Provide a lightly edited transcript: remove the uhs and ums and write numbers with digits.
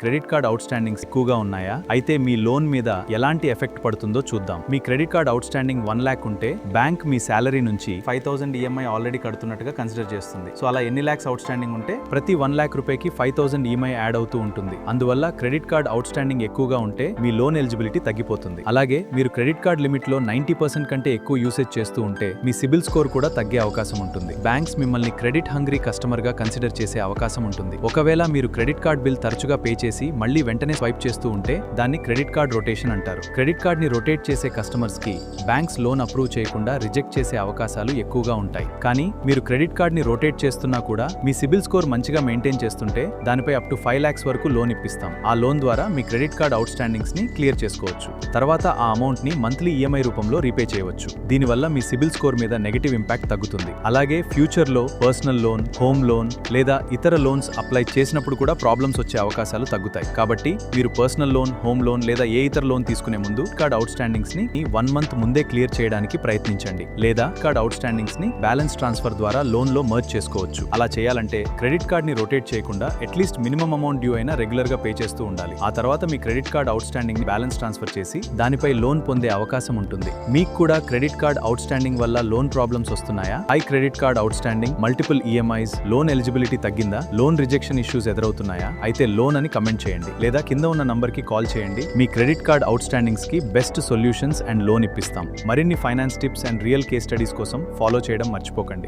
Credit card out standings ఎక్కువగా ఉన్నాయా? అయితే మీ లోన్ మీద ఎలాంటి ఎఫెక్ట్ పడుతుందో చూద్దాం. మీ credit card outstanding 1 lakh ఉంటే బ్యాంక్ మీ సాలరీ నుంచి 5,000 ఈఎంఐ ఆల్రెడీ కడుతున్నట్టుగా కన్సిడర్ చేస్తుంది. సో అలా ఎన్ని లాక్స్ అవుట్ స్టాండింగ్ ఉంటే ప్రతి 1 lakh రూపాయకి 5,000 ఈఎంఐ యాడ్ అవుతూ ఉంటుంది. అందువల్ల క్రెడిట్ కార్డ్ అవుట్ స్టాండింగ్ ఎక్కువగా ఉంటే మీ లోన్ ఎలిజిబిలిటీ తగ్గిపోతుంది. అలాగే మీరు క్రెడిట్ కార్డ్ లిమిట్ లో 90% కంటే ఎక్కువ యూసేజ్ చేస్తూ ఉంటే మీ సిబిల్ స్కోర్ కూడా తగ్గే అవకాశం ఉంటుంది. బ్యాంక్స్ మిమ్మల్ని క్రెడిట్ హంగ్రీ కస్టమర్ గా కన్సిడర్ చేసే అవకాశం ఉంటుంది. ఒకవేళ మీరు క్రెడిట్ కార్డ్ బిల్ తరచుగా పే చేసి మళ్ళీ వెంటనే స్వైప్ చేస్తూ ఉంటే దాన్ని క్రెడిట్ కార్డ్ రొటేషన్ అంటారు. క్రెడిట్ కార్డ్ ని రొటేట్ చేసే కస్టమర్స్ కి బ్యాంక్స్ లోన్ అప్రూవ్ చేయకుండా రిజెక్ట్ చేసే అవకాశాలు ఎక్కువగా ఉంటాయి. కానీ మీరు క్రెడిట్ కార్డ్ ని రొటేట్ చేస్తున్నా కూడా మీ సిబిల్ స్కోర్ మంచిగా మెయింటైన్ చేస్తుంటే దానిపై అప్ టు 5 lakhs వరకు లోన్ ఇప్పిస్తాం. ఆ లోన్ ద్వారా మీ క్రెడిట్ కార్డ్ అవుట్ స్టాండింగ్స్ ని క్లియర్ చేసుకోవచ్చు. తర్వాత ఆ అమౌంట్ ని మంత్లీ ఈఎంఐ రూపంలో రీపే చేయవచ్చు. దీనివల్ల మీ సిబిల్ స్కోర్ మీద నెగటివ్ ఇంపాక్ట్ తగ్గుతుంది. అలాగే ఫ్యూచర్ లో పర్సనల్ లోన్, హోమ్ లోన్ లేదా ఇతర లోన్స్ అప్లై చేసినప్పుడు కూడా ప్రాబ్లమ్స్ వచ్చే అవకాశాలు తగ్గుతాయి. కాబట్టి మీరు పర్సనల్ లోన్, హోమ్ లోన్ లేదా ఏ ఇతర లోన్ తీసుకునే ముందు కార్డ్ అవుట్ స్టాండింగ్స్ ని 1 month ముందే క్లియర్ చేయడానికి ప్రయత్నించండి. లేదా కార్డ్ అవుట్ స్టాండింగ్స్ ని బ్యాలెన్స్ ట్రాన్స్ఫర్ ద్వారా లోన్ లో మర్జ్ చేసుకోవచ్చు. అలా చేయాలంటే క్రెడిట్ కార్డ్ ని రొటేట్ చేయకుండా అట్లీస్ట్ మినిమం అమౌంట్ డ్యూ అయినా రెగ్యులర్ గా పే చేస్తూ ఉండాలి. ఆ తర్వాత మీ క్రెడిట్ కార్డ్ అవుట్ స్టాండింగ్ ని బ్యాలెన్స్ ట్రాన్స్ఫర్ చేసి దానిపై లోన్ పొందే అవకాశం ఉంటుంది. మీకు కూడా క్రెడిట్ కార్డ్ అవుట్ స్టాండింగ్ వల్ల లోన్ ప్రాబ్లమ్స్ వస్తున్నాయా? High credit card out standing, multiple EMIs, loan eligibility తగ్గిందా, లోన్ రిజెక్షన్ ఇష్యూస్ ఎదురవుతున్నాయా? అయితే లోన్ అని కమెంట్ చేయండి లేదా కింద ఉన్న నంబర్ కి కాల్ చేయండి. మీ క్రెడిట్ కార్డ్ అవుట్ స్టాండింగ్స్ కి బెస్ట్ సొల్యూషన్స్ అండ్ లోన్ ఇప్పిస్తాం. మరిన్ని finance tips and real case studies కోసం ఫాలో చేయడం మర్చిపోకండి.